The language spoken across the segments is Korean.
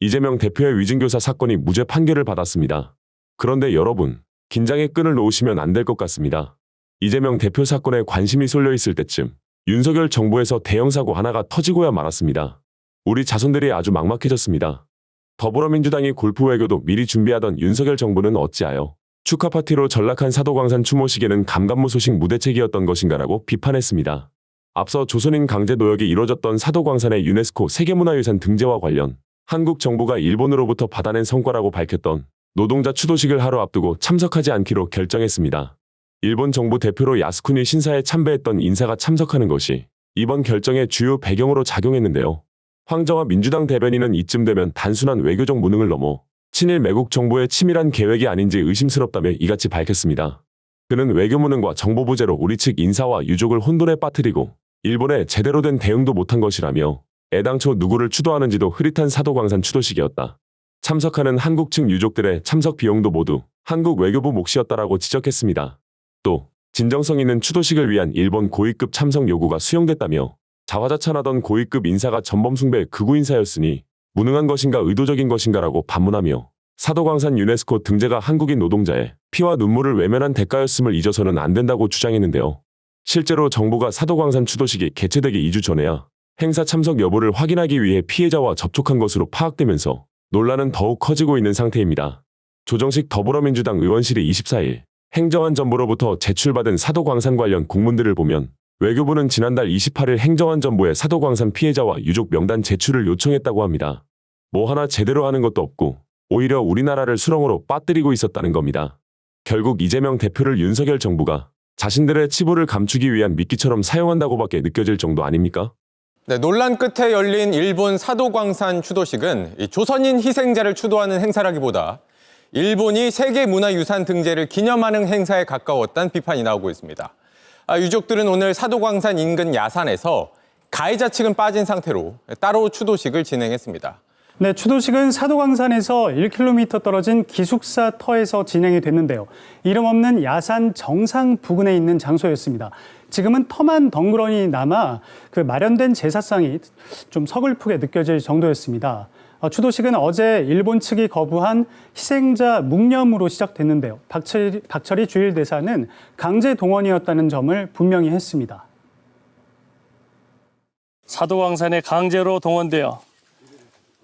이재명 대표의 위증교사 사건이 무죄 판결을 받았습니다. 그런데 여러분, 긴장의 끈을 놓으시면 안 될 것 같습니다. 이재명 대표 사건에 관심이 쏠려 있을 때쯤 윤석열 정부에서 대형 사고 하나가 터지고야 말았습니다. 우리 자손들이 아주 막막해졌습니다. 더불어민주당이 골프 외교도 미리 준비하던 윤석열 정부는 어찌하여 축하 파티로 전락한 사도광산 추모식에는 감감무 소식 무대책이었던 것인가라고 비판했습니다. 앞서 조선인 강제 노역이 이뤄졌던 사도광산의 유네스코 세계문화유산 등재와 관련 한국 정부가 일본으로부터 받아낸 성과라고 밝혔던 노동자 추도식을 하루 앞두고 참석하지 않기로 결정했습니다. 일본 정부 대표로 야스쿠니 신사에 참배했던 인사가 참석하는 것이 이번 결정의 주요 배경으로 작용했는데요. 황정화 민주당 대변인은 이쯤 되면 단순한 외교적 무능을 넘어 친일 매국 정부의 치밀한 계획이 아닌지 의심스럽다며 이같이 밝혔습니다. 그는 외교 무능과 정보 부재로 우리 측 인사와 유족을 혼돈에 빠뜨리고 일본에 제대로 된 대응도 못한 것이라며 애당초 누구를 추도하는지도 흐릿한 사도광산 추도식이었다. 참석하는 한국 측 유족들의 참석 비용도 모두 한국 외교부 몫이었다라고 지적했습니다. 또 진정성 있는 추도식을 위한 일본 고위급 참석 요구가 수용됐다며 자화자찬하던 고위급 인사가 전범숭배 극우 인사였으니 무능한 것인가 의도적인 것인가라고 반문하며 사도광산 유네스코 등재가 한국인 노동자의 피와 눈물을 외면한 대가였음을 잊어서는 안 된다고 주장했는데요. 실제로 정부가 사도광산 추도식이 개최되기 2주 전에야 행사 참석 여부를 확인하기 위해 피해자와 접촉한 것으로 파악되면서 논란은 더욱 커지고 있는 상태입니다. 조정식 더불어민주당 의원실이 24일 행정안 전부로부터 제출받은 사도광산 관련 공문들을 보면 외교부는 지난달 28일 행정안 전부에 사도광산 피해자와 유족 명단 제출을 요청했다고 합니다. 뭐 하나 제대로 하는 것도 없고 오히려 우리나라를 수렁으로 빠뜨리고 있었다는 겁니다. 결국 이재명 대표를 윤석열 정부가 자신들의 치부를 감추기 위한 미끼처럼 사용한다고밖에 느껴질 정도 아닙니까? 네, 논란 끝에 열린 일본 사도광산 추도식은 조선인 희생자를 추도하는 행사라기보다 일본이 세계문화유산 등재를 기념하는 행사에 가까웠다는 비판이 나오고 있습니다. 유족들은 오늘 사도광산 인근 야산에서 가해자 측은 빠진 상태로 따로 추도식을 진행했습니다. 네, 추도식은 사도광산에서 1km 떨어진 기숙사 터에서 진행이 됐는데요. 이름 없는 야산 정상 부근에 있는 장소였습니다. 지금은 터만 덩그러니 남아 그 마련된 제사상이 좀 서글프게 느껴질 정도였습니다. 추도식은 어제 일본 측이 거부한 희생자 묵념으로 시작됐는데요. 박철희 주일대사는 강제 동원이었다는 점을 분명히 했습니다. 사도광산에 강제로 동원되어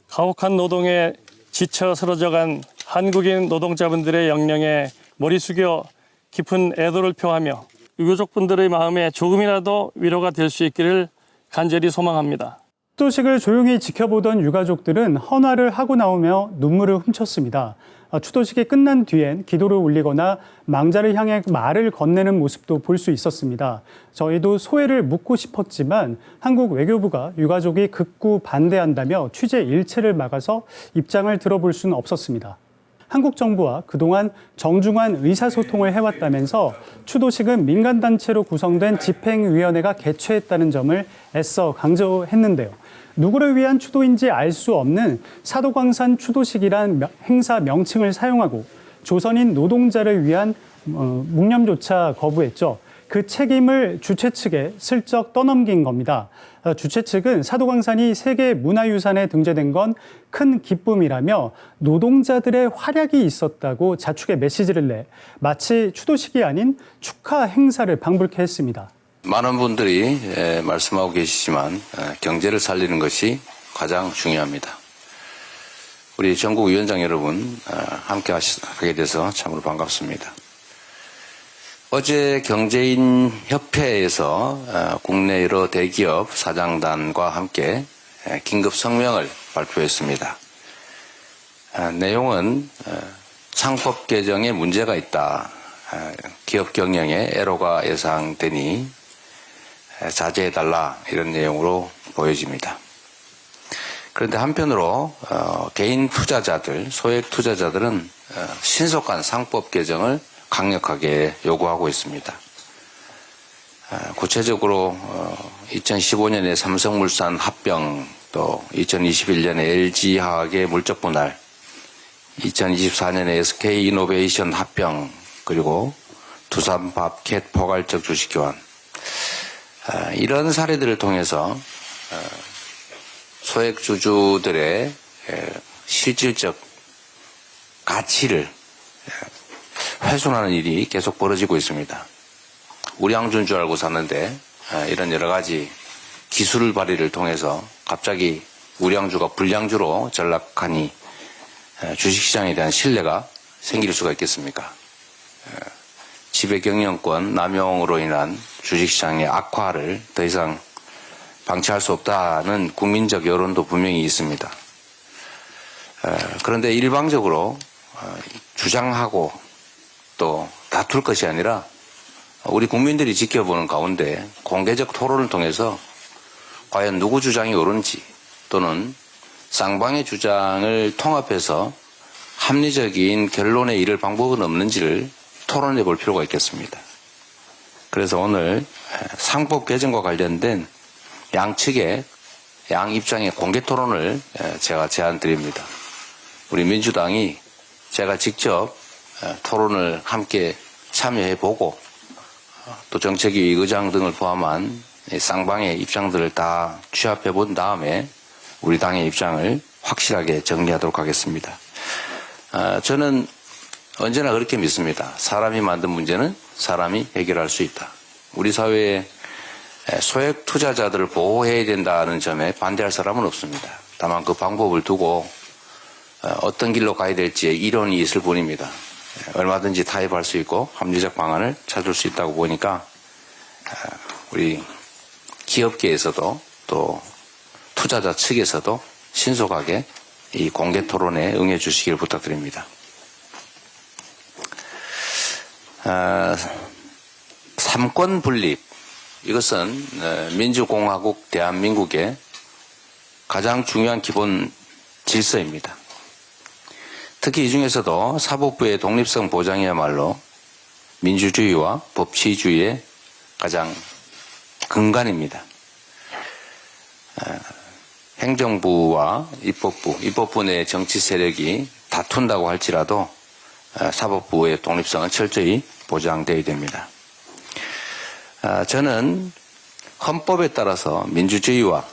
가혹한 노동에 지쳐 쓰러져간 한국인 노동자분들의 영령에 머리 숙여 깊은 애도를 표하며 유가족분들의 마음에 조금이라도 위로가 될 수 있기를 간절히 소망합니다. 추도식을 조용히 지켜보던 유가족들은 헌화를 하고 나오며 눈물을 훔쳤습니다. 추도식이 끝난 뒤엔 기도를 올리거나 망자를 향해 말을 건네는 모습도 볼 수 있었습니다. 저희도 소회를 묻고 싶었지만 한국 외교부가 유가족이 극구 반대한다며 취재 일체를 막아서 입장을 들어볼 수는 없었습니다. 한국 정부와 그동안 정중한 의사소통을 해왔다면서 추도식은 민간단체로 구성된 집행위원회가 개최했다는 점을 애써 강조했는데요. 누구를 위한 추도인지 알 수 없는 사도광산 추도식이란 행사 명칭을 사용하고 조선인 노동자를 위한 묵념조차 거부했죠. 그 책임을 주최 측에 슬쩍 떠넘긴 겁니다. 주최 측은 사도광산이 세계문화유산에 등재된 건 큰 기쁨이라며 노동자들의 활약이 있었다고 자축의 메시지를 내 마치 추도식이 아닌 축하 행사를 방불케 했습니다. 많은 분들이 말씀하고 계시지만 경제를 살리는 것이 가장 중요합니다. 우리 전국위원장 여러분 함께 하게 돼서 참으로 반갑습니다. 어제 경제인 협회에서 국내 여러 대기업 사장단과 함께 긴급 성명을 발표했습니다. 내용은 상법 개정에 문제가 있다. 기업 경영에 애로가 예상되니 자제해달라 이런 내용으로 보여집니다. 그런데 한편으로 개인 투자자들, 소액 투자자들은 신속한 상법 개정을 강력하게 요구하고 있습니다. 구체적으로 2015년에 삼성물산 합병, 또 2021년에 LG화학의 물적 분할, 2024년에 SK이노베이션 합병, 그리고 두산밥캣 포괄적 주식 교환, 이런 사례들을 통해서 소액 주주들의 실질적 가치를 훼손하는 일이 계속 벌어지고 있습니다. 우량주인 줄 알고 샀는데 이런 여러 가지 기술 발휘를 통해서 갑자기 우량주가 불량주로 전락하니 주식시장에 대한 신뢰가 생길 수가 있겠습니까? 지배 경영권 남용으로 인한 주식시장의 악화를 더 이상 방치할 수 없다는 국민적 여론도 분명히 있습니다. 그런데 일방적으로 주장하고 또 다툴 것이 아니라 우리 국민들이 지켜보는 가운데 공개적 토론을 통해서 과연 누구 주장이 옳은지 또는 쌍방의 주장을 통합해서 합리적인 결론에 이를 방법은 없는지를 토론해 볼 필요가 있겠습니다. 그래서 오늘 상법 개정과 관련된 양측의 양 입장의 공개 토론을 제가 제안드립니다. 우리 민주당이 제가 직접 토론을 함께 참여해 보고 또 정책위 의장 등을 포함한 쌍방의 입장들을 다 취합해 본 다음에 우리 당의 입장을 확실하게 정리하도록 하겠습니다. 저는 언제나 그렇게 믿습니다. 사람이 만든 문제는 사람이 해결할 수 있다. 우리 사회의 소액 투자자들을 보호해야 된다는 점에 반대할 사람은 없습니다. 다만 그 방법을 두고 어떤 길로 가야 될지에 이론이 있을 뿐입니다. 얼마든지 타협할 수 있고 합리적 방안을 찾을 수 있다고 보니까 우리 기업계에서도 또 투자자 측에서도 신속하게 이 공개 토론에 응해 주시길 부탁드립니다. 삼권 분립, 이것은 민주공화국 대한민국의 가장 중요한 기본 질서입니다. 특히 이 중에서도 사법부의 독립성 보장이야말로 민주주의와 법치주의의 가장 근간입니다. 행정부와 입법부 내 정치 세력이 다툰다고 할지라도 사법부의 독립성은 철저히 보장되어야 됩니다. 저는 헌법에 따라서 민주주의와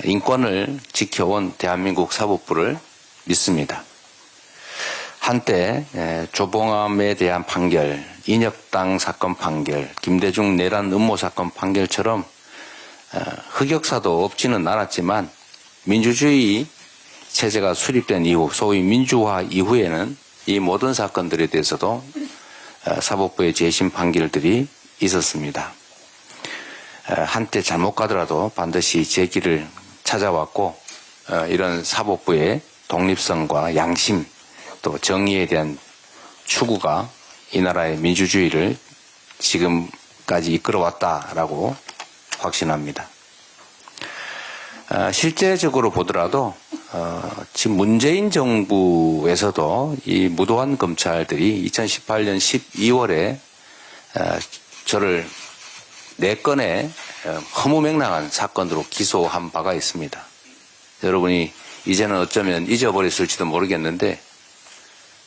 인권을 지켜온 대한민국 사법부를 믿습니다. 한때 조봉암에 대한 판결, 인혁당 사건 판결, 김대중 내란 음모 사건 판결처럼 흑역사도 없지는 않았지만 민주주의 체제가 수립된 이후, 소위 민주화 이후에는 이 모든 사건들에 대해서도 사법부의 재심 판결들이 있었습니다. 한때 잘못 가더라도 반드시 제 길을 찾아왔고 이런 사법부의 독립성과 양심 또 정의에 대한 추구가 이 나라의 민주주의를 지금까지 이끌어왔다라고 확신합니다. 실제적으로 보더라도 지금 문재인 정부에서도 이 무도한 검찰들이 2018년 12월에 저를 4건의 허무맹랑한 사건으로 기소한 바가 있습니다. 여러분이 이제는 어쩌면 잊어버렸을지도 모르겠는데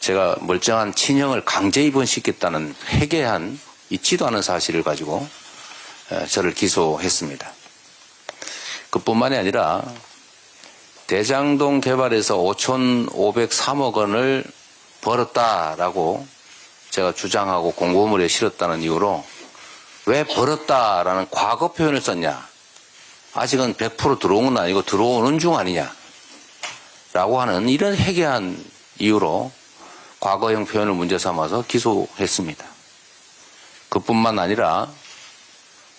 제가 멀쩡한 친형을 강제 입원시켰다는 회개한 있지도 않은 사실을 가지고 저를 기소했습니다. 그뿐만이 아니라 대장동 개발에서 5,503억 원을 벌었다라고 제가 주장하고 공고문에 실었다는 이유로 왜 벌었다라는 과거 표현을 썼냐. 아직은 100% 들어온 건 아니고 들어오는 중 아니냐. 라고 하는 이런 회개한 이유로 과거형 표현을 문제 삼아서 기소했습니다. 그뿐만 아니라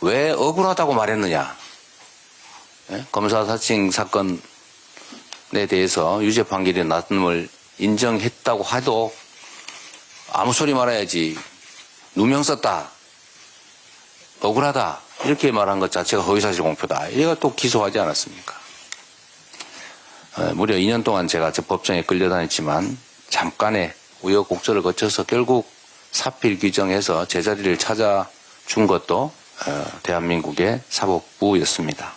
왜 억울하다고 말했느냐. 검사 사칭 사건에 대해서 유죄 판결이 났음을 인정했다고 해도 아무 소리 말아야지. 누명 썼다. 억울하다. 이렇게 말한 것 자체가 허위사실 공표다. 이래가 또 기소하지 않았습니까? 무려 2년 동안 제가 저 법정에 끌려다녔지만 잠깐의 우여곡절을 거쳐서 결국 사필 규정해서 제자리를 찾아준 것도 대한민국의 사법부였습니다.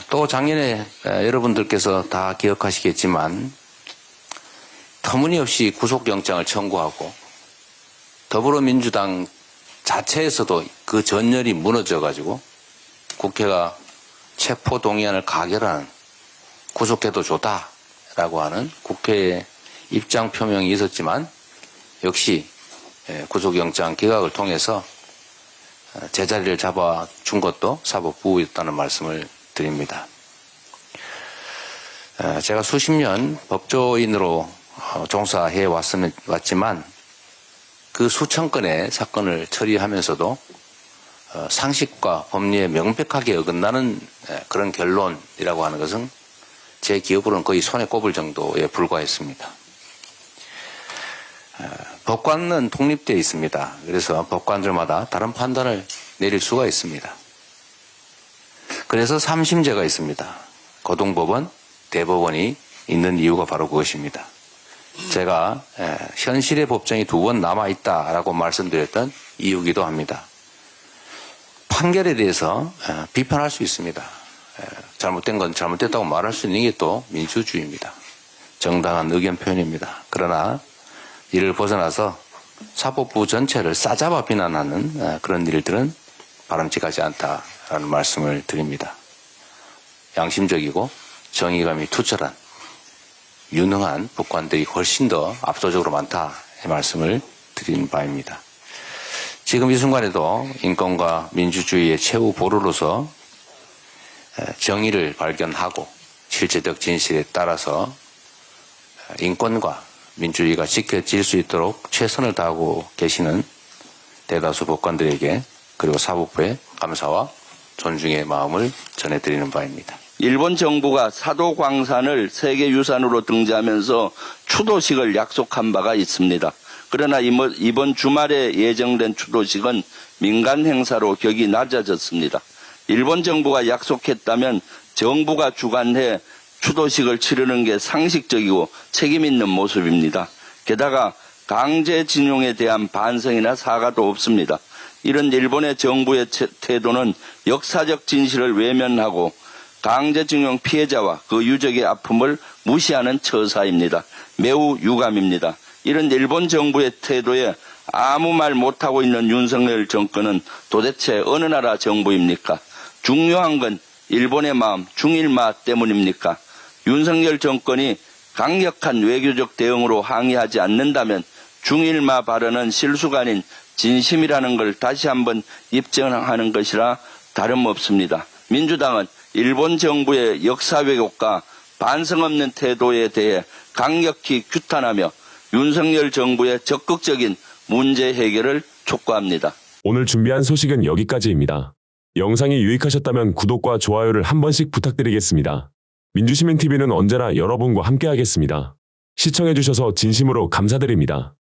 또 작년에 여러분들께서 다 기억하시겠지만 터무니없이 구속영장을 청구하고 더불어민주당 자체에서도 그 전열이 무너져가지고 국회가 체포동의안을 가결하는 구속해도 좋다라고 하는 국회의 입장 표명이 있었지만 역시 구속영장 기각을 통해서 제자리를 잡아준 것도 사법부였다는 말씀을 드립니다. 제가 수십 년 법조인으로 종사해 왔지만 그 수천 건의 사건을 처리하면서도 상식과 법리에 명백하게 어긋나는 그런 결론이라고 하는 것은 제 기억으로는 거의 손에 꼽을 정도에 불과했습니다. 법관은 독립되어 있습니다. 그래서 법관들마다 다른 판단을 내릴 수가 있습니다. 그래서 3심제가 있습니다. 고등법원, 대법원이 있는 이유가 바로 그것입니다. 제가 현실의 법정이 2번 남아있다라고 말씀드렸던 이유기도 합니다. 판결에 대해서 비판할 수 있습니다. 잘못된 건 잘못됐다고 말할 수 있는 게 또 민주주의입니다. 정당한 의견 표현입니다. 그러나 이를 벗어나서 사법부 전체를 싸잡아 비난하는 그런 일들은 바람직하지 않다라는 말씀을 드립니다. 양심적이고 정의감이 투철한 유능한 법관들이 훨씬 더 압도적으로 많다 이 말씀을 드린 바입니다. 지금 이 순간에도 인권과 민주주의의 최후 보루로서 정의를 발견하고 실제적 진실에 따라서 인권과 민주주의가 지켜질 수 있도록 최선을 다하고 계시는 대다수 법관들에게 그리고 사법부에 감사와 존중의 마음을 전해드리는 바입니다. 일본 정부가 사도광산을 세계유산으로 등재하면서 추도식을 약속한 바가 있습니다. 그러나 이번 주말에 예정된 추도식은 민간 행사로 격이 낮아졌습니다. 일본 정부가 약속했다면 정부가 주관해 추도식을 치르는 게 상식적이고 책임 있는 모습입니다. 게다가 강제징용에 대한 반성이나 사과도 없습니다. 이런 일본의 정부의 태도는 역사적 진실을 외면하고 강제징용 피해자와 그 유족의 아픔을 무시하는 처사입니다. 매우 유감입니다. 이런 일본 정부의 태도에 아무 말 못하고 있는 윤석열 정권은 도대체 어느 나라 정부입니까? 중요한 건 일본의 마음, 중일마 때문입니까? 윤석열 정권이 강력한 외교적 대응으로 항의하지 않는다면 중일마 발언은 실수가 아닌 진심이라는 걸 다시 한번 입증하는 것이라 다름없습니다. 민주당은 일본 정부의 역사 왜곡과 반성 없는 태도에 대해 강력히 규탄하며 윤석열 정부의 적극적인 문제 해결을 촉구합니다. 오늘 준비한 소식은 여기까지입니다. 영상이 유익하셨다면 구독과 좋아요를 한 번씩 부탁드리겠습니다. 민주시민TV는 언제나 여러분과 함께하겠습니다. 시청해주셔서 진심으로 감사드립니다.